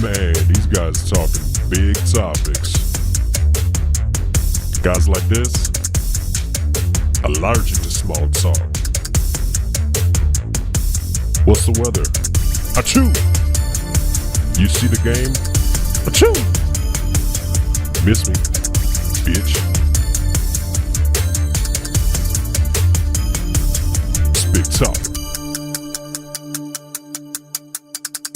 Man, these guys talking big topics. Guys like this, allergic to small talk. What's the weather? Achoo! You see the game? Achoo! Miss me, bitch. It's big talk.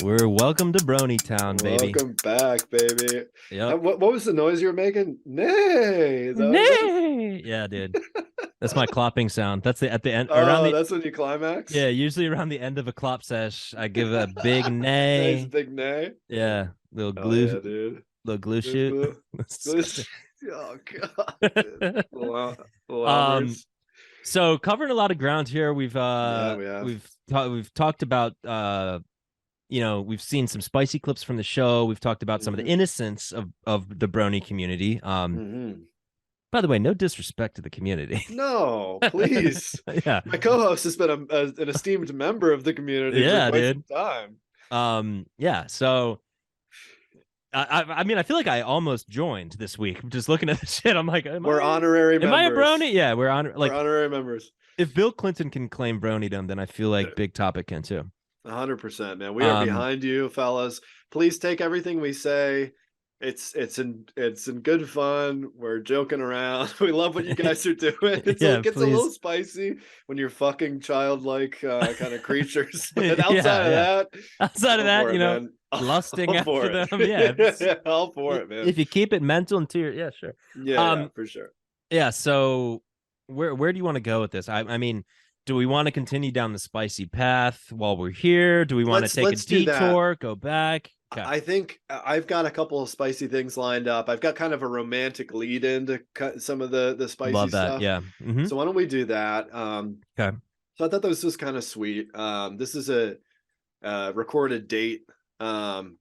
We're welcome to Brony Town, baby. Welcome back, baby. Yep. What was the noise you were making? Nay. Nay. Yeah, dude. That's my clopping sound. That's at the end. That's when you climax? Yeah, usually around the end of a clop sesh, I give a big nay. Nice big nay. Yeah, little glue, yeah, dude. little glue shoot. Oh god. Little hours. So covering a lot of ground here. We've we have. we've talked about we've seen some spicy clips from the show. We've talked about some of the innocence of the Brony community. By the way, no disrespect to the community. No, please. Yeah, my co-host has been an esteemed member of the community for quite some time. Yeah. So, I mean, I feel like I almost joined this week. Just looking at the shit, I'm like, we're honorary members. Am I a Brony? Yeah, we're honorary members. If Bill Clinton can claim Bronydom, then I feel like Big Topic can too. 100%, man. We are behind you, fellas. Please take everything we say. It's in good fun. We're joking around. We love what you guys are doing. It's a little spicy when you're fucking childlike kind of creatures. But outside of that, you know, lusting after them. Yeah, all for it, man. If you keep it mental and to your, sure. Yeah, for sure. Yeah. So where do you want to go with this? I mean, do we want to continue down the spicy path while we're here? Do we want to take a detour, go back? Okay. I think I've got a couple of spicy things lined up. I've got kind of a romantic lead into some of the spicy Love that. stuff. Yeah. So why don't we do that? Okay. So I thought this was kind of sweet. This is a recorded date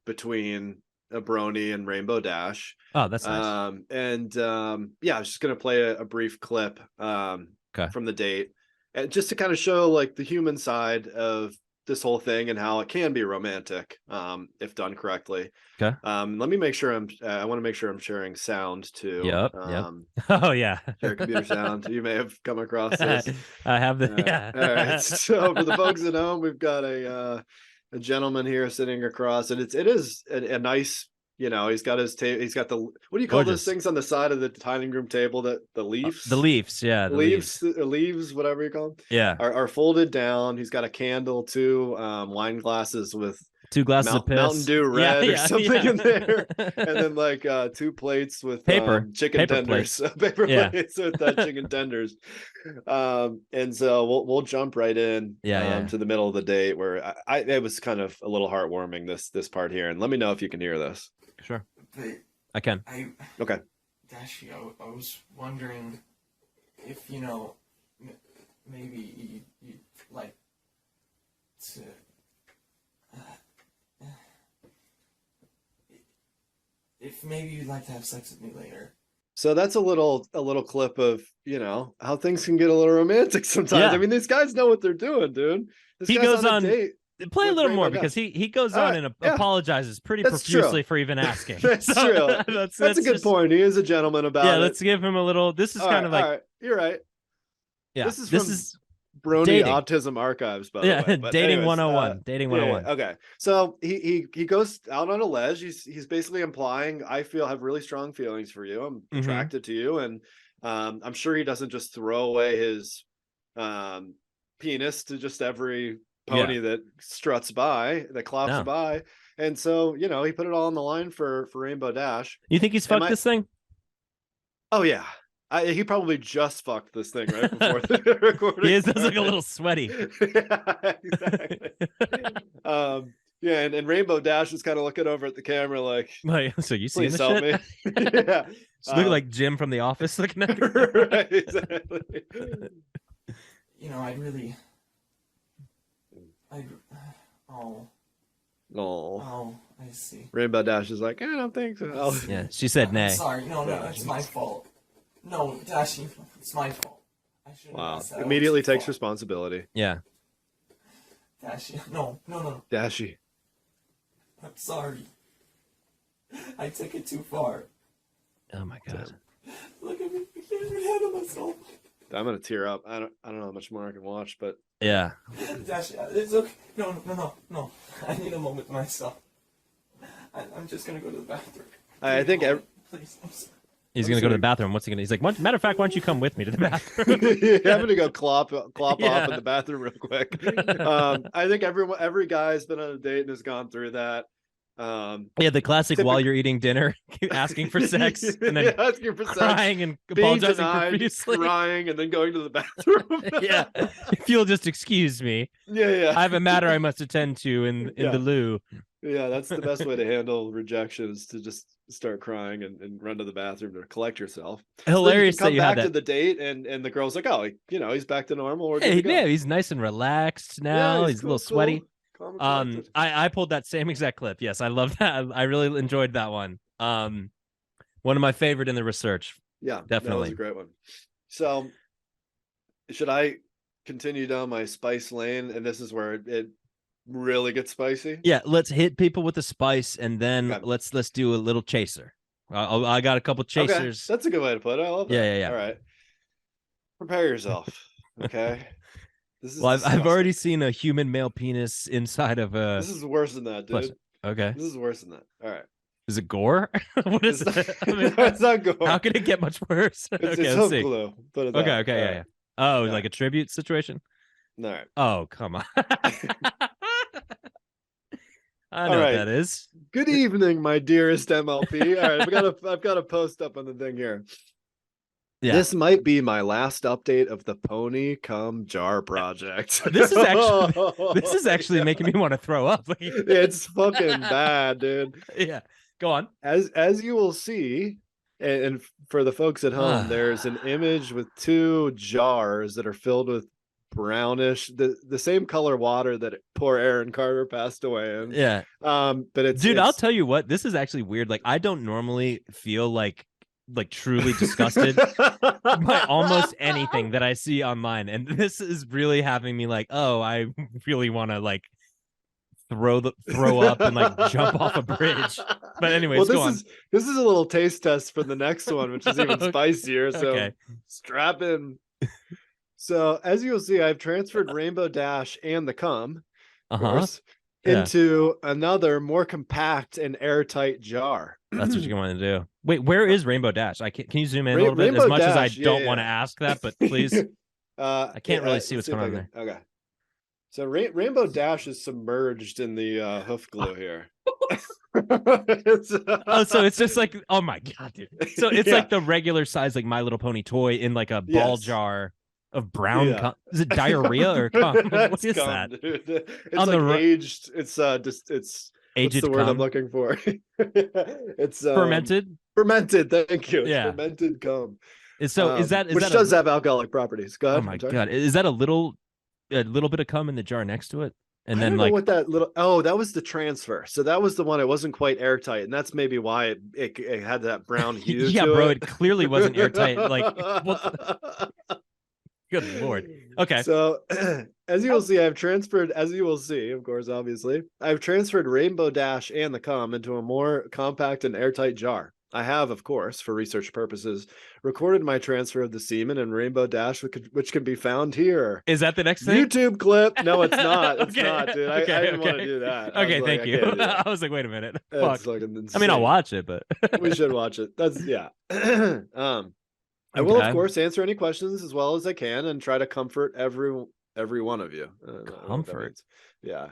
between a Brony and Rainbow Dash. Oh, that's nice. Yeah, I was just gonna play a brief clip from the date, and just to kind of show like the human side of this whole thing and how it can be romantic if done correctly. Okay. Let me make sure I want to make sure I'm sharing sound too. Yep. Oh yeah. Share computer sound. You may have come across this. I have the All right. So for the folks at home, we've got a gentleman here sitting across, and it is a nice, you know, he's got his table. He's got the, what do you call those things on the side of the dining room table? The leaves. The leaves, yeah. Leaves, whatever you call them. Yeah. Are folded down. He's got a candle, two wine glasses with 2 glasses of piss. Mountain Dew Red or something in there, and then like 2 plates with chicken tenders, paper plates with chicken tenders. And so we'll jump right in to the middle of the date where it was kind of a little heartwarming this part here, and let me know if you can hear this. Sure, I can. Okay. Dashi, I was wondering if maybe you'd like to. If maybe you'd like to have sex with me later. So that's a little clip of, how things can get a little romantic sometimes. Yeah. I mean, these guys know what they're doing, dude. He goes on. Play a little more because he goes on and apologizes pretty profusely for even asking. That's true. That's a good point. He is a gentleman about it. Yeah, let's give him a little. This is kind of like. All right. You're right. Yeah. This is Brony Autism Archives, by the way. But dating 101. Dating 101. Okay. So he goes out on a ledge. He's basically implying, I have really strong feelings for you. I'm attracted to you. And I'm sure he doesn't just throw away his penis to just every pony that struts by, that clops by. And so, he put it all on the line for Rainbow Dash. You think he's fucked this thing? Oh, yeah. He probably just fucked this thing right before the recording. He does look a little sweaty. Yeah, exactly. And Rainbow Dash is kind of looking over at the camera like so you see this help shit? Me. Yeah. Just look like Jim from The Office looking at you. Right, exactly. Oh, I see. Rainbow Dash is like, I don't think so. Yeah, she said nay. Sorry, no, it's my fault. No, Dashi, it's my fault. I shouldn't. Wow. Immediately takes responsibility. Yeah. Dashi, no. Dashi. I'm sorry. I took it too far. Oh my god. Look at me. I can't even handle myself. I'm gonna tear up. I don't know how much more I can watch, but Yeah. Dash, it's okay. No. I need a moment to myself. I'm just gonna go to the bathroom. I think Please, I'm sorry. He's gonna go to the bathroom. What's he gonna? He's like, matter of fact, why don't you come with me to the bathroom? I'm gonna go clop Yeah. off in the bathroom real quick. I think every guy's been on a date and has gone through that. Yeah, the classic while you're eating dinner, asking for sex, and then asking for sex, crying and being apologizing denied, profusely. crying, and then going to the bathroom. Yeah, if you'll just excuse me, yeah. I have a matter I must attend to in Yeah. the loo. Yeah, that's the best way to handle rejection is to just start crying and run to the bathroom to collect yourself. Hilarious So then you that come you had back to that. the date and the girl's like, oh, he's back to normal. We're good Hey, to go. yeah, he's nice and relaxed now. He's a little sweaty. Calm and collected. I pulled that same exact clip. Yes, I love that. I really enjoyed that one. One of my favorite in the research. Yeah, definitely. that was a great one. So should I continue down my spice lane? And this is where it really gets spicy. Yeah, let's hit people with the spice, and then Okay. let's do a little chaser. I got a couple chasers. Okay. That's a good way to put it. I love that. Yeah. All right. Prepare yourself. Okay. This is Well, I've disgusting. already seen a human male penis inside of a. This is worse than that, dude. Plus- Okay. This is worse than that. All right. Is it gore? What is It's it? not, I mean, no, it's not gore. how can it get much worse? It's, Okay, it's let's hook see. glue. Put it Okay, that. okay, All yeah, right. yeah. Oh, Yeah. like a tribute situation? All right. Oh, come on. I know All what right. that is. Good evening, my dearest MLP. All right, I've got a post up on the thing here. Yeah. This might be my last update of the Pony Cum Jar project. This is actually making me want to throw up. It's fucking bad, dude. Yeah. Go on. As you will see, and for the folks at home, there's an image with two jars that are filled with brownish, the same color water that poor Aaron Carter passed away in. Yeah. But it's Dude, I'll tell you what, this is actually weird. Like, I don't normally feel like truly disgusted by almost anything that I see online, and this is really having me like, oh, I really want to like throw up and like jump off a bridge. But anyways, well, this is a little taste test for the next one, which is even spicier. So Okay. strap in. So as you'll see, I've transferred Rainbow Dash and the cum, of course, Yeah. into another more compact and airtight jar. That's what you're going to do. Wait, where is Rainbow Dash? Can you zoom in a little bit? Rainbow As much as I Dash, don't yeah. want to ask that, but please. I can't really see let's what's going if on I can- Okay. So Rainbow Dash is submerged in the hoof glue here. Oh, so it's just like, oh my god, dude. So it's Yeah. like the regular size, like My Little Pony toy in like a ball Yes. jar of brown Yeah. cum. Is it diarrhea or cum? What It's is cum, that? dude. It's On like the aged. It's just it's Aged what's the word I'm cum? looking for? It's Fermented? Fermented. Thank you. It's Yeah. fermented cum. So is that which that does have alcoholic properties? Go ahead. oh my I'm sorry. god, is that a little bit of cum in the jar next to it? And I then don't like know what that little that was the transfer. So that was the one. It wasn't quite airtight, and that's maybe why it had that brown hue. yeah, to bro, it. it clearly wasn't airtight. Like, good lord. Okay. So as you will see, I've transferred, as you will see, of course, obviously, I've transferred Rainbow Dash and the cum into a more compact and airtight jar. I have, of course, for research purposes, recorded my transfer of the semen and Rainbow Dash, which can be found here. Is that the next thing? YouTube clip. No, it's not. It's Okay, not, dude. okay, I didn't want okay. to do that. I was Okay, like, thank I you. can't do that. I was like, wait a minute. That's Fuck. fucking insane. I mean, I'll watch it, but We should watch it. That's yeah. I will, Okay. of course, answer any questions as well as I can and try to comfort every one of you. I don't know what that Comfort. means. Yeah.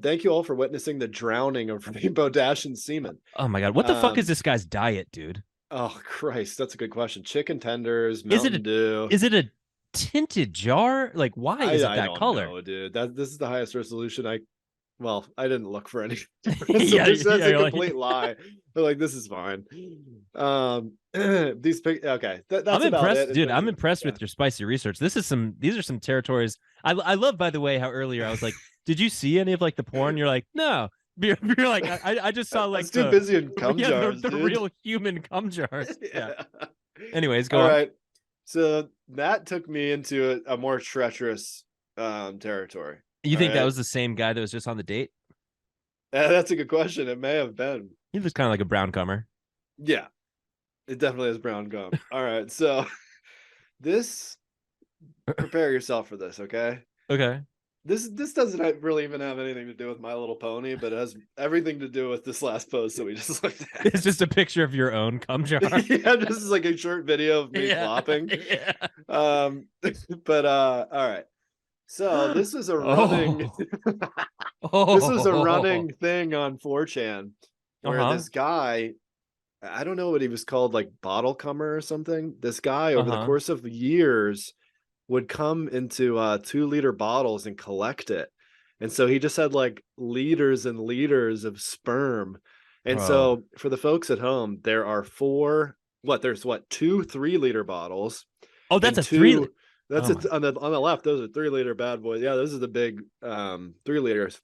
Thank you all for witnessing the drowning of Rainbow Dash and semen. Oh my god, what the fuck Um, is this guy's diet, dude? Oh Christ, that's a good question. Chicken tenders, Is it Mountain a- Dew. Is it a tinted jar? Like, why is it I that don't color? know, dude. This is the highest resolution I didn't look for any. Yeah, That's yeah, a you're like- complete lie. But like, this is fine. These okay. That's I'm about impressed, it in dude. terms I'm of- impressed yeah. with your spicy research. These are some territories. I love, by the way, how earlier I was like, did you see any of like the porn? You're like, no. You're like, I just saw I like was too busy in cum yeah, jars, the dude. real human cum jars. Yeah. Yeah. Anyways, go All on. right. So that took me into a more treacherous territory. You think that Alright. was the same guy that was just on the date? That's a good question. It may have been. He looks kind of like a brown comer. Yeah, it definitely is brown gum. All right, so prepare yourself for this, okay? Okay. This doesn't really even have anything to do with My Little Pony, but it has everything to do with this last post that we just looked at. It's just a picture of your own cum jar. Yeah, this is like a short video of me flopping. Yeah. But all right. So this is a running this is a running thing on 4chan where this guy, I don't know what he was called, like bottle comer or something. This guy over the course of years would come into 2-liter bottles and collect it. And so he just had like liters and liters of sperm. And so for the folks at home, there are there's 2 3-liter bottles. Oh, that's a 3. That's on the left. Those are 3-liter bad boys. Yeah, those are the big 3 liters.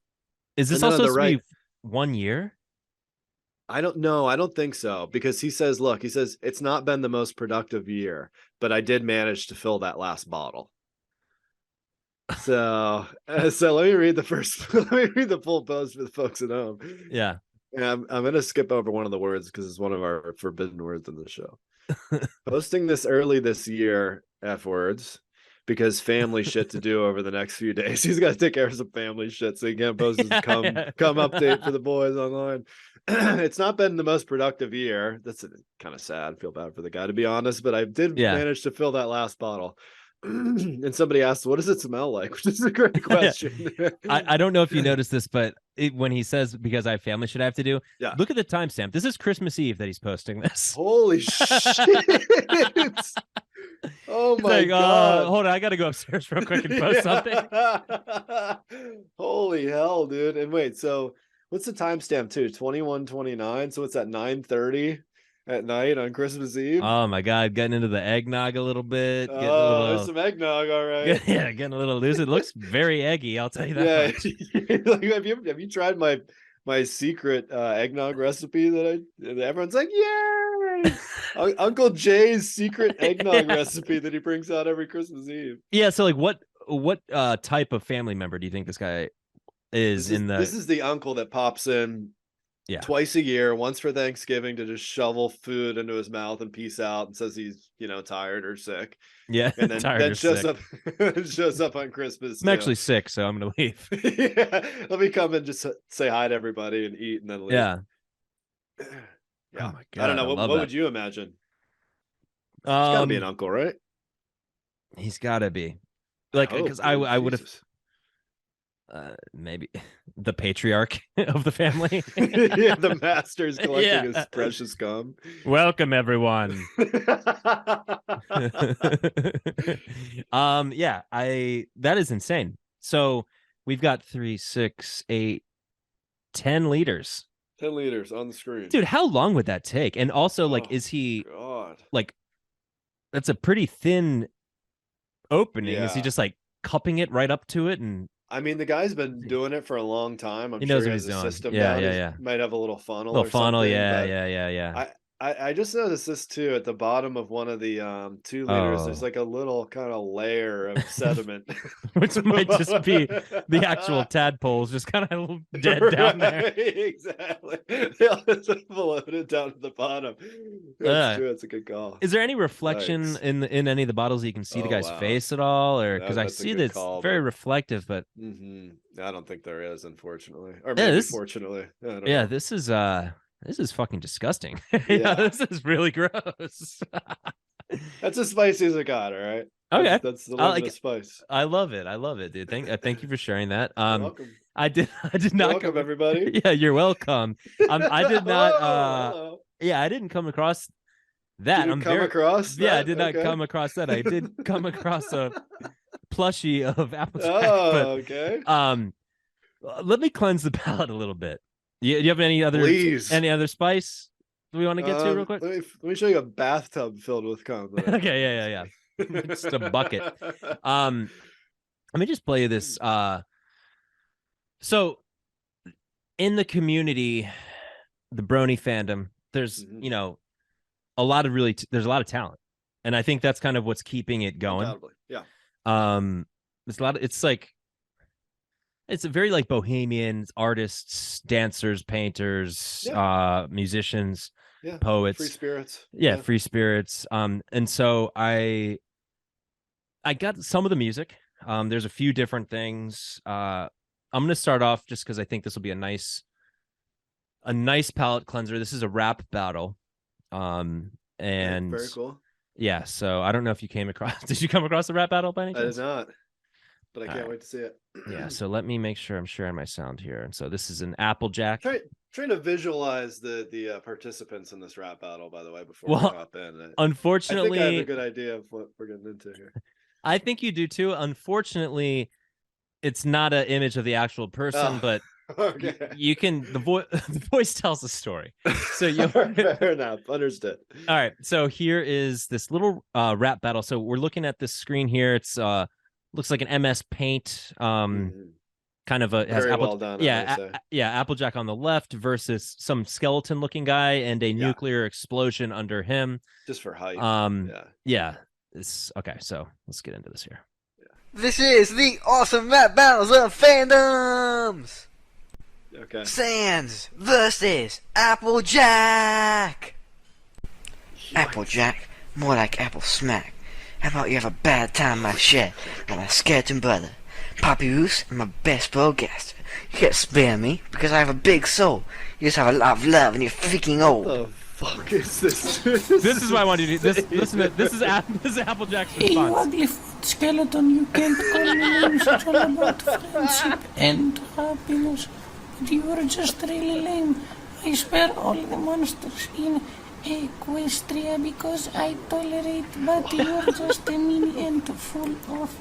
Is this also supposed to be 1 year? I don't know. I don't think so, because he says, it's not been the most productive year, but I did manage to fill that last bottle. So let me read the full post for the folks at home. Yeah. And I'm going to skip over one of the words because it's one of our forbidden words in the show. Posting this early this year, F words, because family shit to do over the next few days. He's got to take care of some family shit, so he can't post his come update for the boys online. It's not been the most productive year. That's kind of sad. I feel bad for the guy, to be honest, but I did manage to fill that last bottle. And somebody asked, what does it smell like? Which is a great question. I don't know if you noticed this, but when he says, because I have family shit I have to do, look at the timestamp. This is Christmas Eve that he's posting this. Holy shit. Oh my God. Hold on, I gotta go upstairs real quick and post something. Holy hell, dude. And wait, so what's the timestamp too? 21:29. So what's that, 9:30 at night on Christmas Eve? Oh my God, getting into the eggnog a little bit. There's some eggnog, all right. Yeah, getting a little loose. It looks very eggy, I'll tell you that much. Like, have you tried my secret eggnog recipe that everyone's like, yay! Uncle Jay's secret eggnog recipe that he brings out every Christmas Eve. Yeah, so like what type of family member do you think this guy is? This is the uncle that pops in twice a year, once for Thanksgiving, to just shovel food into his mouth and peace out, and says he's tired or sick. Yeah, and then shows up on Christmas. I'm actually sick, so I'm gonna leave. Yeah, let me come and just say hi to everybody and eat, and then leave. Yeah. Yeah. Oh my God, I don't know. What would you imagine? He's gotta be an uncle, right? He's gotta be. Like, because I would have maybe the patriarch of the family. Yeah, the master's collecting his precious cum. Welcome, everyone. That is insane. So we've got 3, 6, 8, 10 liters. 10 liters on the screen. Dude, how long would that take? And also, like, is he like, that's a pretty thin opening. Is he just like cupping it right up to it? And I mean, the guy's been doing it for a long time. He knows sure what he has he's a doing. system Yeah, down. He might have a little funnel. Yeah. I just noticed this too. At the bottom of one of the 2 liters, there's like a little kind of layer of sediment, which might just be the actual tadpoles just kind of dead down there. Exactly. They all just floated down to the bottom. That's true. It's a good call. Is there any reflection in any of the bottles? You can see the guy's face at all, or because I see that it's very reflective, but I don't think there is, unfortunately, or maybe fortunately. This is fucking disgusting. Yeah, this is really gross. That's as spicy as it got. All right. Okay, that's the limit of spice. I love it, dude. Thank you for sharing that. You're welcome. I did not. Welcome, everybody. Yeah, you're welcome. I did not. I didn't come across that. I did not come across that. I did come across a plushie of Applejack. Okay. Let me cleanse the palate a little bit. Do you have any other spice do we want to get to real quick? Let me show you a bathtub filled with cum. Okay, yeah. Just a bucket. Let me just play you this. So in the community, the brony fandom, there's a lot of there's a lot of talent, and I think that's kind of what's keeping it going. Yeah. There's a lot of, it's like It's a very like bohemian artists, dancers, painters, musicians, poets, free spirits. Yeah, free spirits. And so I got some of the music. There's a few different things. I'm gonna start off just because I think this will be a nice palate cleanser. This is a rap battle. And very cool. Yeah, so I don't know if you came across. Did you come across the rap battle by any chance? I did not, but I can't wait to see it. Yeah, so let me make sure I'm sharing my sound here. And so this is an Applejack. Trying to visualize the participants in this rap battle, by the way, before we hop in. Unfortunately, I think I have a good idea of what we're getting into here. I think you do too. Unfortunately, it's not an image of the actual person, but okay. You can the voice tells the story. So you fair enough, understood. All right, so here is this little rap battle. So we're looking at this screen here. It's looks like an MS Paint kind of a has very well done. Applejack on the left versus some skeleton looking guy and a nuclear explosion under him. Just for height. It's okay. So let's get into this here. This is the awesome rap battles of fandoms. Okay. Sans versus Applejack. Applejack, more like Apple Smack. How about you have a bad time in my shed with my skeleton brother, Poppy Roos, and my best broadcaster. You can't spare me because I have a big soul. You just have a lot of love and you're freaking old. What the fuck is this? This is why I wanted to do this. Listen to this is Applejack's response. Hey, you ugly skeleton, you can't call me names. It's all about friendship and happiness. But you are just really lame. I spare all the monsters in Equestria because I tolerate, but you're just a mean and full of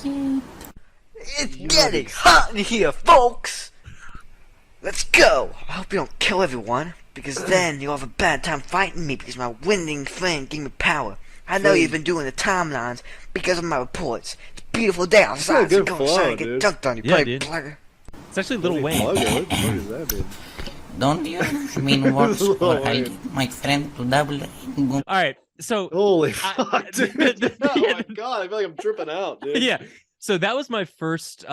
hate. It's getting hot in here, folks! Let's go! I hope you don't kill everyone, because then you'll have a bad time fighting me because my winning friend gave me power. I know you've been doing the timelines because of my reports. It's a beautiful day outside, so go outside and get dunked on, you bloody plugger. It's actually Lil Wayne. What does that mean? Don't use mean words or I'll get my friend to double. All right, so holy fuck, dude. Oh my god, I feel like I'm tripping out, dude. Yeah, so that was my first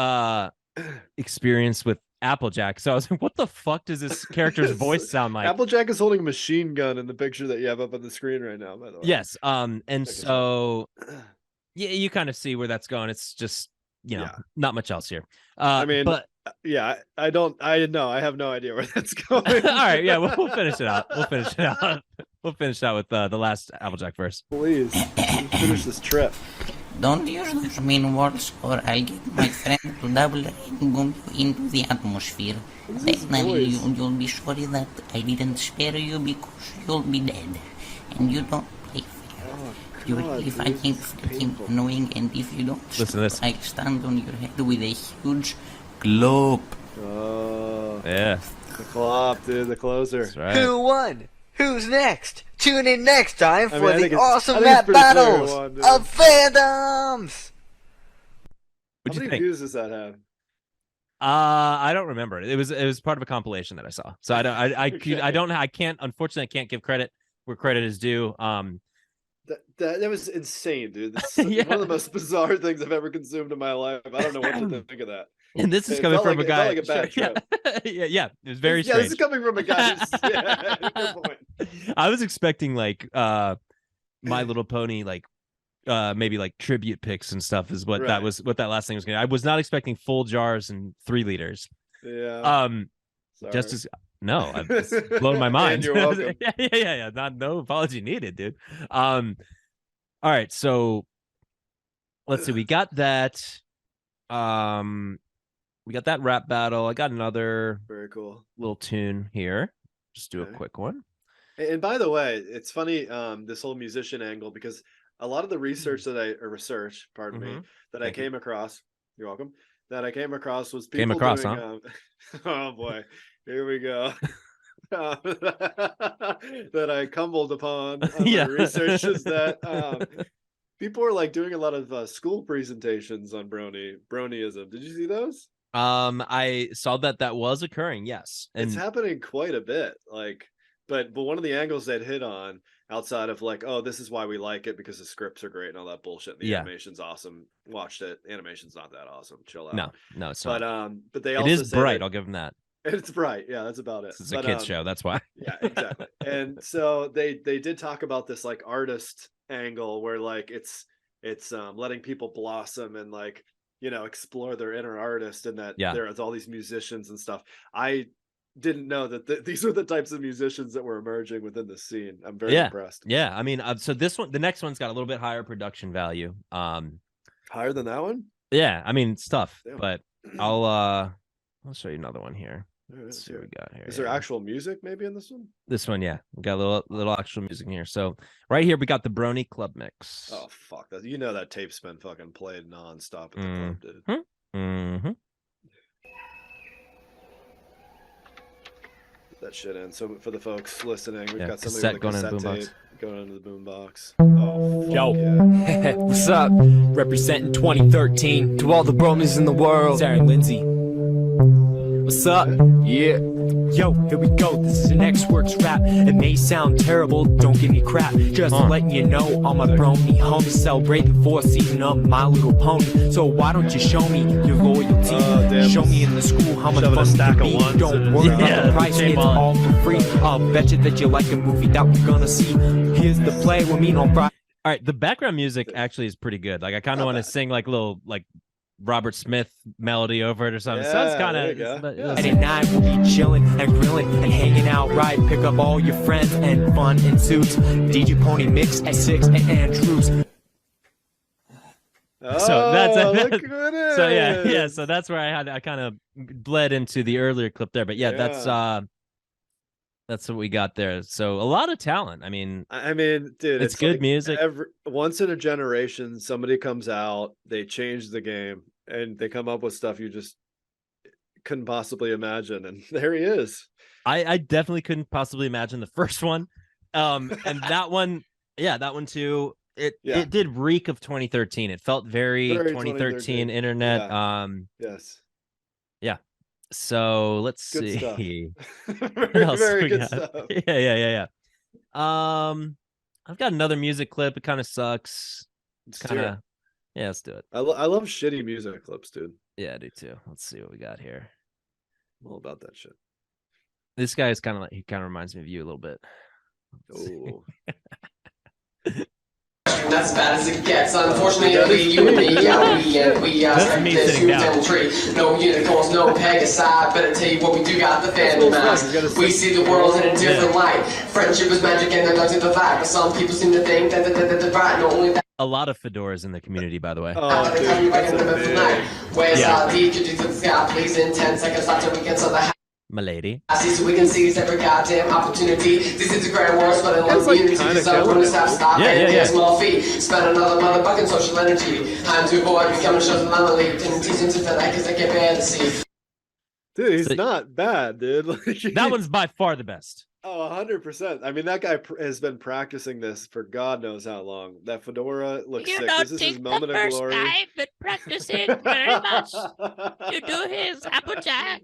experience with Applejack. So I was like, what the fuck does this character's voice sound like? Applejack is holding a machine gun in the picture that you have up on the screen right now, by the way. Yes. And so yeah, you kind of see where that's going. It's just, not much else here. I mean, but yeah, I have no idea where that's going. All right, yeah, we'll finish it out. We'll finish it out. We'll finish out with the last Applejack verse. Please finish this trip. Don't use those mean words or I'll get my friend to double and go into the atmosphere. Then you'll be sorry that I didn't spare you because you'll be dead. And you don't play fair. You really find it freaking annoying, and if you don't I stand on your head with a huge globe. Oh. Yeah. The clop, dude, the closer. That's right. Who won? Who's next? Tune in next time for the awesome rap battles of fandoms. What'd you think? How many views does that have? I don't remember it. It was part of a compilation that I saw. So I unfortunately I can't give credit where credit is due. That was insane, dude. That's one of the most bizarre things I've ever consumed in my life. I don't know what to think of that. And this is coming from a guy. It felt like a bad trip. Yeah, it was very strange. This is coming from a guy. Good point. I was expecting like My Little Pony, like maybe like tribute pics and stuff is what that was. What that last thing was going to. I was not expecting full jars and 3 liters. Yeah. Sorry. Just as no, it's blown my mind. You're welcome. Yeah. No apology needed, dude. All right, so let's see. We got that. We got that rap battle. I got another very cool little tune here. Just do a quick one. And by the way, it's funny this whole musician angle, because a lot of the research that I came across. You're welcome. That I came across was people doing, oh boy, here we go. That I cumbled upon my research is that people are like doing a lot of school presentations on bronyism. Did you see those? I saw that was occurring. Yes, and it's happening quite a bit. Like, but one of the angles that hit on outside of like, oh, this is why we like it because the scripts are great and all that bullshit. The animation's awesome. Watched it. Animation's not that awesome. Chill out. No, it's not. But they it also is say bright. that, I'll give them that. it's bright. Yeah, that's about it. It's a kids show. That's why. Yeah, exactly. And so they did talk about this like artist angle where like it's letting people blossom and like, you know, explore their inner artist, and that there's all these musicians and stuff. I didn't know that these are the types of musicians that were emerging within the scene. I'm very impressed. Yeah, I mean, so the next one's got a little bit higher production value. Higher than that one? Yeah, I mean, it's tough, Damn. but I'll show you another one here. Right, Let's see what we got here. Is there actual music maybe in this one? This one, yeah, we got a little actual music in here. So right here we got the Brony Club Mix. Oh fuck that! You know that tape's been fucking played nonstop at the club, dude. Mm-hmm. Put that shit in. So for the folks listening, we've got somebody cassette with a cassette going into the tape boombox. going into the boombox. Oh fuck Yo. yeah. What's up? Representing 2013 to all the bronies in the world. Sarah and Lindsay. What's up? Yeah. Yo, here we go. This is an X-Works rap. It may sound terrible, don't give me crap. Just letting you know, all my brony homies celebrating the 4th season of My Little Pony. So why don't you show me your loyalty? Damn. Show me in the school how much Shoving a fun stack it of can be. ones Don't in worry his about the price, it's all for free. I'll bet you that you like a movie that we're gonna see. Here's the play with me on Friday. All right, the background music actually is pretty good. Like I kind of want to sing like a little like Robert Smith melody over it or something. Yeah, Sounds kind there you go. of. Friday night we'll be chilling and grilling and hanging out right. Pick up all your friends and fun in suits. DJ Pony Mix at 6 and Andrews. So that's look who it is. So yeah. So that's where I kind of bled into the earlier clip there, but that's what we got there. So a lot of talent. I mean, dude, it's good like music. Once in a generation, somebody comes out, they change the game, and they come up with stuff you just couldn't possibly imagine. And there he is. I definitely couldn't possibly imagine the first one. And that one, that one too. It did reek of 2013. It felt very 2013 internet. Yes. Yeah. So let's Good see. stuff. What very, else very we good got? stuff. Yeah. I've got another music clip. It kind of sucks. Let's Kind do of. it. Yeah, let's do it. I love shitty music clips, dude. Yeah, I do too. Let's see what we got here. I'm all about that shit. This guy is kind of like, he kind of reminds me of you a little bit. Oh. That's as bad as it gets. Unfortunately, you and me, we That's me this sitting huge down. devil tree. No unicorns, no Pegasi. Better tell you what we do got the fandom as. We see the world in a different light. Friendship is magic and they're not to the fact. But some people seem to think that the right, not only that. A lot of fedoras in the community, by the way. Oh, dude, that's amazing. Where's our D? Could you to the sky, please? In 10 seconds, after we get to the My lady. I see so we can seize every goddamn opportunity. This is a great words, but I love like unity. kinda So when it's time to stop Yeah, and yeah. small fee. Spend another motherfucking social energy. Time to avoid becoming shows and anomaly. Didn't teach into that because I can't bear to see. Dude, he's So- not bad, dude. Like, That one's by far the best. Oh, 100%. I mean, that guy has been practicing this for God knows how long. That fedora looks sick. This is his moment of glory. but practice it very much. You do his Applejack.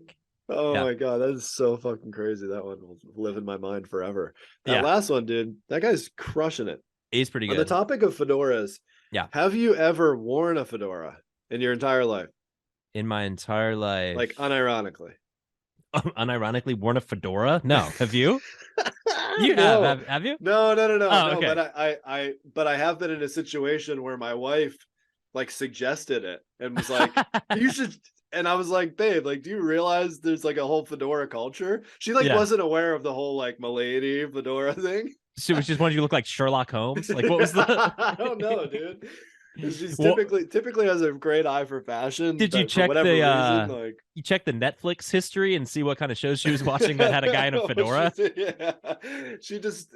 Oh Yeah. my God, that is so fucking crazy. That one will live in my mind forever. That Yeah. last one, dude, that guy's crushing it. He's pretty On good. the topic of fedoras, Yeah. have you ever worn a fedora in your entire life? In my entire life. Like, unironically. unironically worn a fedora? No. Have you? You No. have you? No. Oh, No, okay. but I have been in a situation where my wife like suggested it and was like, you should. And I was like, babe, like, do you realize there's like a whole fedora culture? She like Yeah. wasn't aware of the whole like milady fedora thing. She was just wanted you to look like Sherlock Holmes. Like, what was the? I don't know, dude. She's Well- typically has a great eye for fashion. Did you but for check whatever the, reason, like You check the Netflix history and see what kind of shows she was watching that had a guy in a No, fedora. she just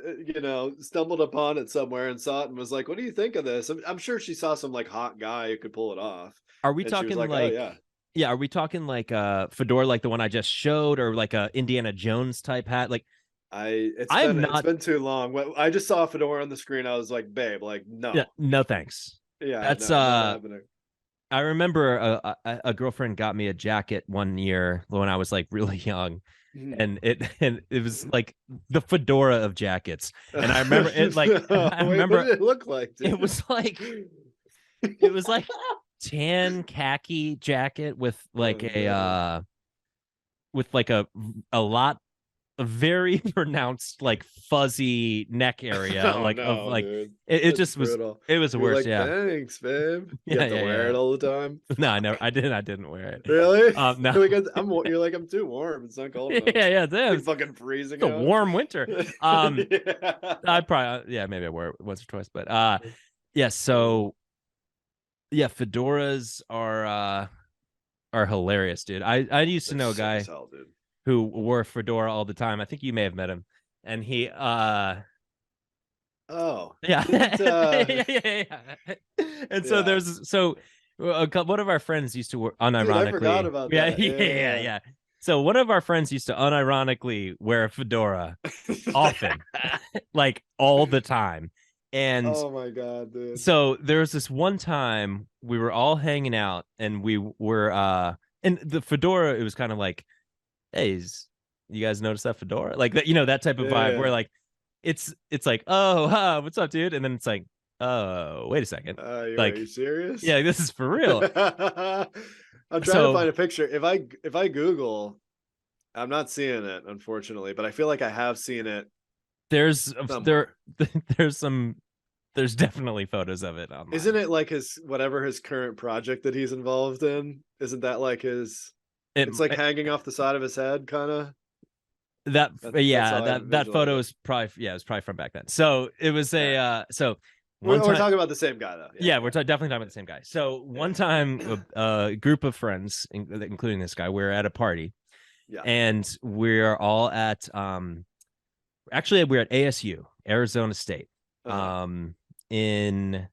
stumbled upon it somewhere and saw it and was like, "What do you think of this?" I'm sure she saw some like hot guy who could pull it off. Are we And she was talking like, like? "Oh, yeah." Yeah, are we talking like a fedora like the one I just showed, or like a Indiana Jones type hat? Like, It's I'm been not- too long. I just saw a fedora on the screen. I was like, "Babe, like no, yeah, no thanks. yeah, that's, no, not happening." I remember a girlfriend got me a jacket one year when I was like really young, and it was like the fedora of jackets. And I remember it like I Wait, remember what did it look like, dude? it was like it was like tan khaki jacket with like with like a lot a very pronounced like fuzzy neck area Oh like of no, like dude. it That's just was brutal. it was the You're worst. like, Yeah. thanks, babe. You Yeah, have to yeah, wear yeah. it all the time. No, I never. I didn't wear it. Really? No. You're like, you're like, I'm too warm. It's not cold enough. Yeah, It's like it's fucking freezing a out. warm winter. Yeah. I probably maybe I wore it once or twice, but yeah. So yeah, fedoras are hilarious, dude. I used to They're know a sick as guy hell, dude. who wore a fedora all the time. I think you may have met him, and he Oh, yeah. Yeah. And so Yeah. one of our friends used to Dude, I forgot unironically about yeah, that. yeah. So one of our friends used to unironically wear a fedora often, like all the time. And Oh my god, dude. so there was this one time we were all hanging out and we were and the fedora, it was kind of like, hey, you guys notice that fedora? Like that, that type of vibe Yeah. where like it's like, oh, what's up, dude? And then it's like, oh, wait a second. Are Like, you serious? yeah, this is for real. I'm trying to find a picture. If I Google, I'm not seeing it, unfortunately, but I feel like I have seen it. There's somewhere. there's definitely photos of it online. Isn't it like his current project that he's involved in? Isn't that like it's like hanging off the side of his head, kind of? That photo it. is probably it was probably from back then. So it was so we're talking about the same guy though. Yeah, we're definitely talking about the same guy. So one time a group of friends, including this guy, we're at a party. Yeah. And we're all at actually we're at ASU, Arizona State. In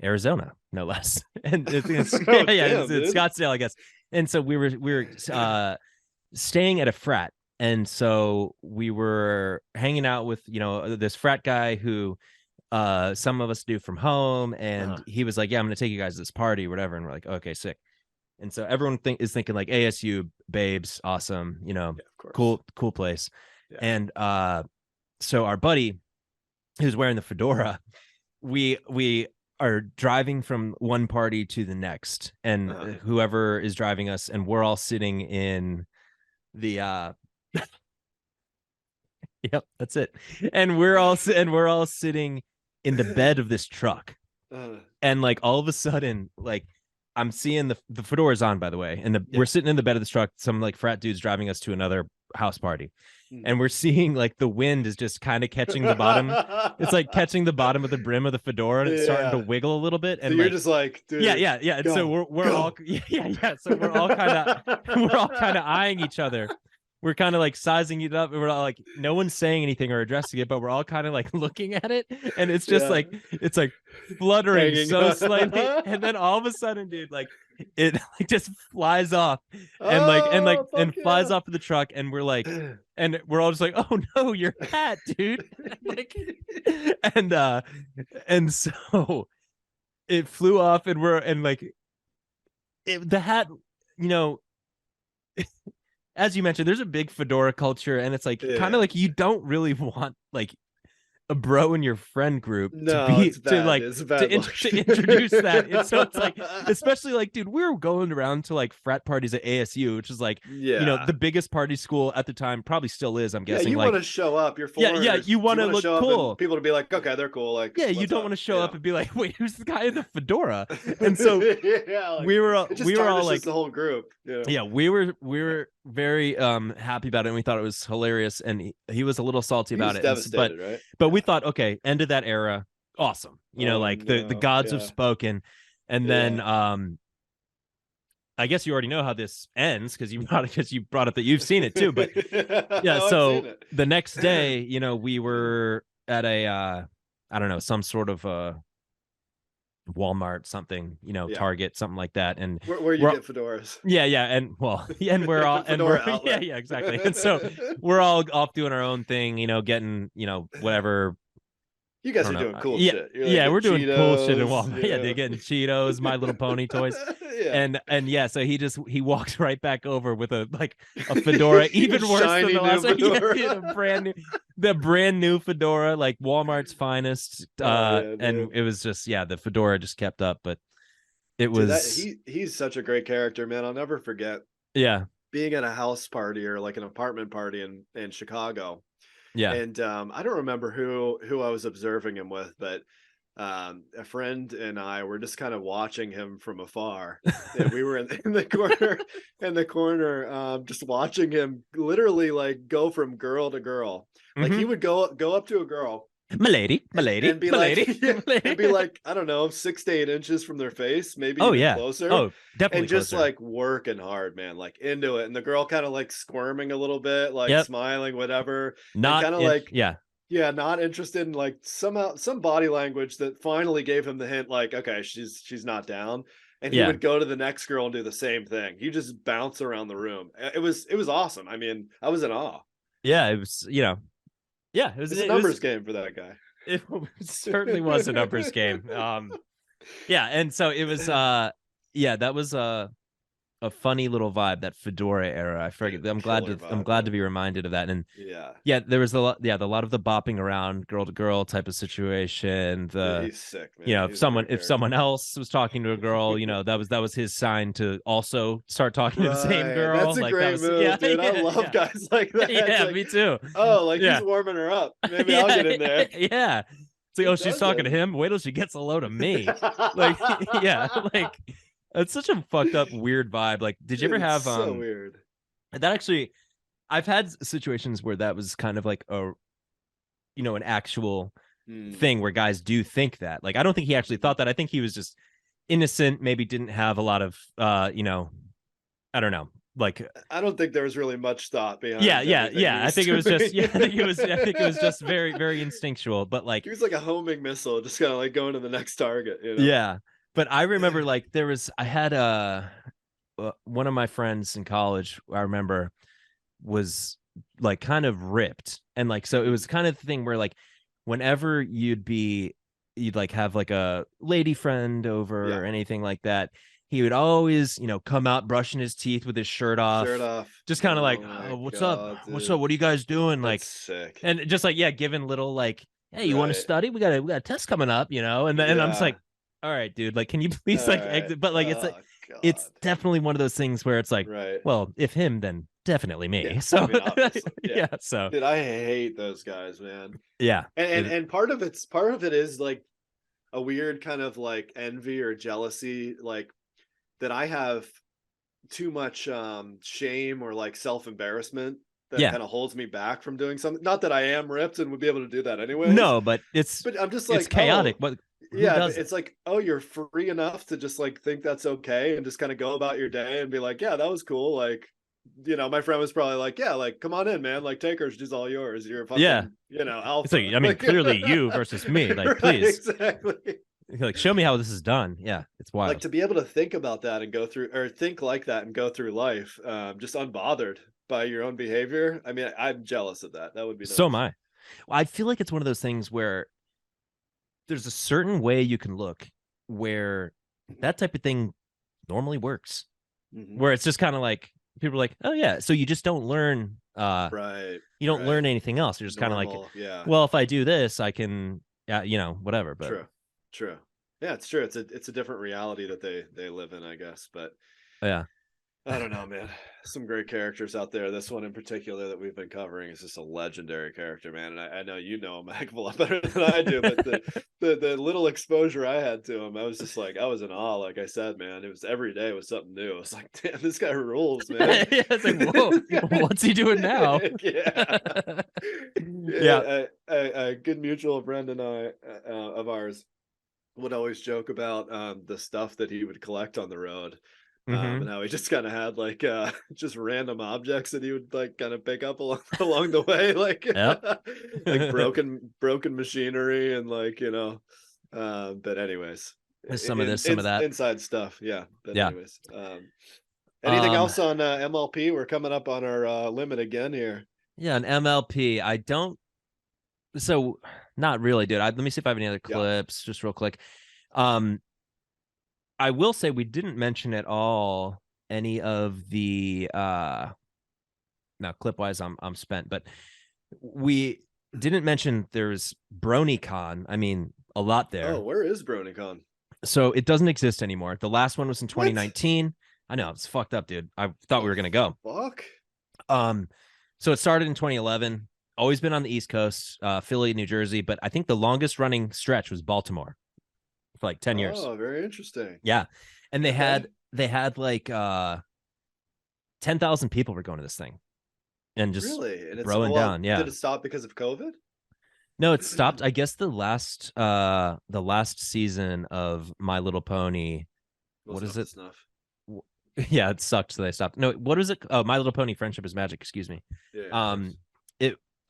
Arizona, no less. And it's Scottsdale, I guess. And so we were staying at a frat. And so we were hanging out with, this frat guy who some of us do from home. And he was like, yeah, I'm going to take you guys to this party or whatever. And we're like, okay, sick. And so everyone is thinking like ASU, babes, awesome, cool place. Yeah. And so our buddy who's wearing the fedora, we are driving from one party to the next, and whoever is driving us, and we're all sitting in the yep, that's it. And we're all sitting in the bed of this truck. And like all of a sudden, like I'm seeing the fedora's on, by the way, and we're sitting in the bed of this truck. Some like frat dudes driving us to another house party, and we're seeing like the wind is just kind of catching the bottom. It's like catching the bottom of the brim of the fedora, and it's starting to wiggle a little bit. And so you're just like, dude, yeah. And so we're all So we're all kind of eyeing each other. We're kind of like sizing it up, and we're all like, no one's saying anything or addressing it, but we're all kind of like looking at it, and it's just like it's like fluttering so slightly, and then all of a sudden, dude, like it like just flies off and flies off of the truck, and we're like, and we're all just like, oh no, your hat, dude. Like, and so it flew off, and the hat, as you mentioned, there's a big fedora culture, and it's like kind of like you don't really want like a bro in your friend group to introduce that. And so it's like, especially like, dude, we were going around to like frat parties at ASU, which is like, the biggest party school at the time, probably still is, I'm guessing. Yeah, you like, want to show up. You're foreigners. Yeah, you want to look cool. People to be like, okay, they're cool. Like, yeah, you don't want to show up and be like, wait, who's the guy in the fedora? And so we were all like the whole group. Yeah, we were very happy about it, and we thought it was hilarious, and he was a little salty about it. Devastated, but we thought, okay, end of that era, awesome. The gods have spoken. And then I guess you already know how this ends because you brought up that you've seen it too. But yeah, so the next day, we were at a I don't know, some sort of Walmart, something, Target, something like that. And where you get fedoras. Yeah, and we're all yeah, exactly. And so we're all off doing our own thing, getting, whatever You guys I are don't know. doing cool Yeah, shit. You're yeah, getting we're doing cool shit in Cheetos, Walmart. Yeah, they're getting Cheetos, My Little Pony toys, yeah. and yeah, so he walked right back over with a fedora, even worse than Shiny the last new one. Yeah, fedora. dude, the brand new fedora, like Walmart's finest. Yeah, And dude. it was just the fedora just kept up, but it Dude, was he's such a great character, man. I'll never forget yeah, being at a house party or like an apartment party in Chicago. yeah. And I don't remember who I was observing him with, but a friend and I were just kind of watching him from afar. And we were in the corner, just watching him literally like go from girl to girl. Like he would go up to a girl, My lady, and be my like, lady, yeah, my lady. and be like, I don't know, 6 to 8 inches from their face, maybe Oh even yeah, closer. oh definitely And just closer. like working hard, man, like into it. And the girl kind of like squirming a little bit, like Yep. smiling, whatever. And Not kind of in, like, yeah, not interested in like somehow some body language that finally gave him the hint, like, okay, she's not down. And he yeah. would go to the next girl and do the same thing. He just bounce around the room. It was awesome. I mean, I was in awe. Yeah, it was, yeah, It's a numbers game for that guy. It certainly was a numbers game. Yeah, and so it was yeah, that was a funny little vibe, that fedora era. I forget. I'm glad to be reminded of that. And yeah, there was a lot of the bopping around girl to girl type of situation. He's sick, man. If someone else was talking to a girl, that was his sign to also start talking to the same girl. That's a great move, dude. I love guys like that. Yeah, like, me too. Oh, like he's warming her up. Maybe I'll get in there. Yeah. It's like, oh, she's talking to him. Wait till she gets a load of me. Like, yeah, like it's such a fucked up, weird vibe. Like, did you ever have so weird? That actually, I've had situations where that was kind of like an actual thing where guys do think that. Like, I don't think he actually thought that. I think he was just innocent, maybe didn't have a lot of I don't know. Like, I don't think there was really much thought behind. Yeah. I think it was just I think it was just very, very instinctual. But like, he was like a homing missile, just kind of like going to the next target. Yeah. But I remember like I had one of my friends in college, I remember, was like kind of ripped. And like, so it was kind of the thing where like whenever you'd like have like a lady friend over or anything like that, he would always, come out brushing his teeth with his shirt off. Just kind of like, oh, what's up? Dude. What's up? What are you guys doing? Like, sick. And just like, giving little like, hey, you want to study? We got a test coming up, and then I'm just like, all right, dude, like, can you please exit? But like, it's like, it's definitely one of those things where it's like, well, if him, then definitely me. Yeah, so I mean, so dude, I hate those guys, man. Yeah. And part of it is like a weird kind of like envy or jealousy, like that I have too much shame or like self-embarrassment that kind of holds me back from doing something. Not that I am ripped and would be able to do that anyway. No, but I'm just like, it's chaotic. But it's like, oh, you're free enough to just like think that's okay and just kind of go about your day and be like, yeah, that was cool. Like, my friend was probably like, yeah, like, come on in, man. Like, take her, she's all yours. You're a fucking, alpha. It's like, I mean, clearly you versus me. Like, please. Exactly. Like, show me how this is done. Yeah, it's wild. Like, to be able to think about that and go through, or think like that and go through life, just unbothered by your own behavior. I mean, I'm jealous of that. That would be nice. So am I. Well, I feel like it's one of those things where there's a certain way you can look where that type of thing normally works. Where it's just kind of like, people are like, oh yeah, so you just don't learn you don't learn anything else. You're just kind of like, well, if I do this, I can whatever. But true. Yeah, it's true. It's a different reality that they live in, I guess. But yeah, I don't know, man. Some great characters out there. This one in particular that we've been covering is just a legendary character, man. And I know you know him a heck of a lot better than I do, but the little exposure I had to him, I was just like, I was in awe. Like I said, man, it was every day was something new. I was like, damn, this guy rules, man. Yeah, it's like, whoa, what's he doing now? A good mutual friend and I of ours would always joke about the stuff that he would collect on the road. And how he just kind of had like just random objects that he would like kind of pick up along the way, like like broken machinery and like but anyways, some of that inside stuff. Yeah. But anyways, anything else on MLP? We're coming up on our limit again here. Yeah, an MLP. I don't. So Not really, dude. Let me see if I have any other clips, just real quick. I will say we didn't mention at all any of the now clip wise I'm spent, but we didn't mention there's BronyCon. I mean, a lot there. Oh, where is BronyCon? So it doesn't exist anymore. The last one was in 2019. What? I know, it's fucked up, dude. I thought we were gonna go. Fuck. So it started in 2011. Always been on the East Coast, Philly, New Jersey, but I think the longest running stretch was Baltimore for like 10 years. Oh, very interesting. Yeah. And they had like 10,000 people were going to this thing and just really? And it's throwing down. Yeah. Did it stop because of COVID? No, it stopped. I guess the last season of My Little Pony. What is it? Snuff. Yeah, it sucked, so they stopped. No, what is it? Oh, My Little Pony Friendship is Magic, excuse me. Yeah,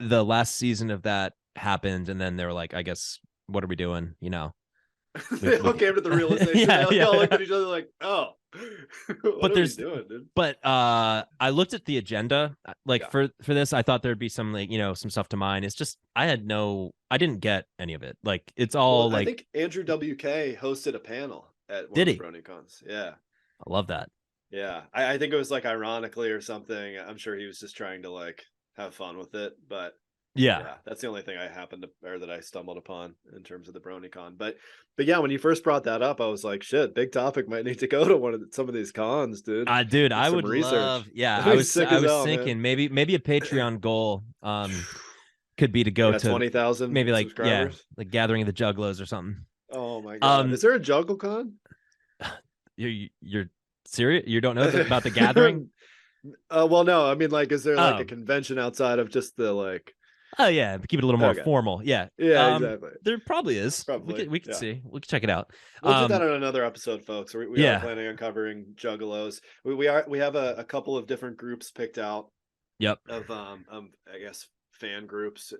the last season of that happened, and then they were like, I guess, what are we doing? You know. They all came to the realization. They all looked at each other like, oh, what are we doing, dude? But I looked at the agenda, like for this, I thought there'd be some like, some stuff to mine. It's just I didn't get any of it. Like it's all like I think Andrew WK hosted a panel at one of the BronyCons. Yeah. I love that. Yeah. I think it was like ironically or something. I'm sure he was just trying to like have fun with it, but yeah, that's the only thing I happened to, or that I stumbled upon in terms of the BronyCon. But yeah, when you first brought that up, I was like, shit, big topic might need to go to some of these cons, dude. Dude, I would love. Yeah, I was thinking maybe a Patreon goal could be to go to 20,000, maybe like like Gathering of the Juggalos or something. Oh my god, is there a JuggleCon? You're serious? You don't know about the Gathering? Well, no, I mean, like, is there like a convention outside of just the like? Oh yeah, keep it a little more formal. Yeah, exactly. There probably is. Probably. We could see. We can check it out. We'll do that on another episode, folks. We are planning on covering Juggalos. We have a couple of different groups picked out. Yep. Of I guess fan groups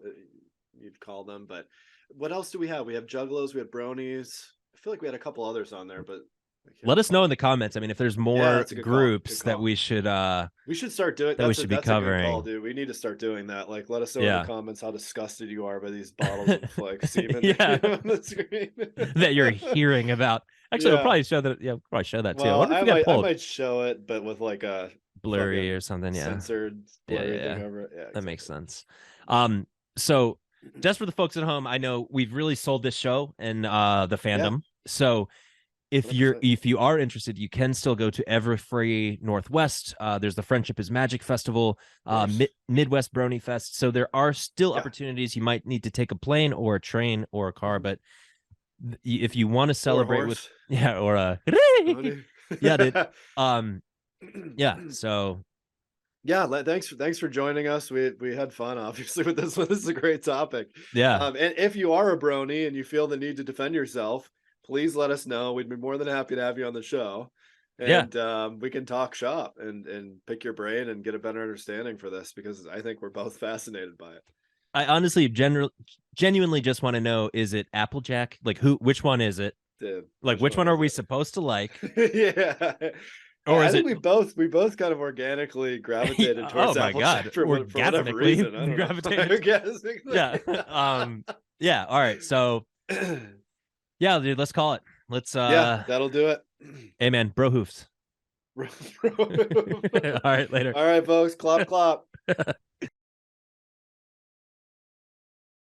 you'd call them. But what else do we have? We have Juggalos. We have Bronies. I feel like we had a couple others on there, but. Let us know in the comments. I mean, if there's more groups that we should start doing, that we should be covering. A good call, dude. We need to start doing that. Like, let us know in the comments how disgusted you are by these bottles of like semen on the screen that you're hearing about. Actually, we'll probably show that. Yeah, we'll probably show that too. Well, I might show it, but with like a blurry or something. Yeah, censored blurry thing over it. Yeah, exactly. That makes sense. So just for the folks at home, I know we've really sold this show and the fandom. So. If you are interested, you can still go to Everfree Northwest. There's the Friendship is Magic Festival, Midwest Brony Fest. So there are still opportunities. You might need to take a plane or a train or a car, but if you want to celebrate with or a So thanks for joining us. We had fun obviously with this one. This is a great topic. And if you are a brony and you feel the need to defend yourself, please let us know. We'd be more than happy to have you on the show. And we can talk shop and pick your brain and get a better understanding for this, because I think we're both fascinated by it. I honestly genuinely just want to know, is it Applejack? Like which one is it? Like which one are we supposed to like? Yeah. Or is I think we both kind of organically gravitated towards Applejack for whatever reason. I don't know. Yeah. All right. So yeah, dude, let's call it. Let's that'll do it. Hey man, bro hoofs. All right, later. All right, folks, clop clop.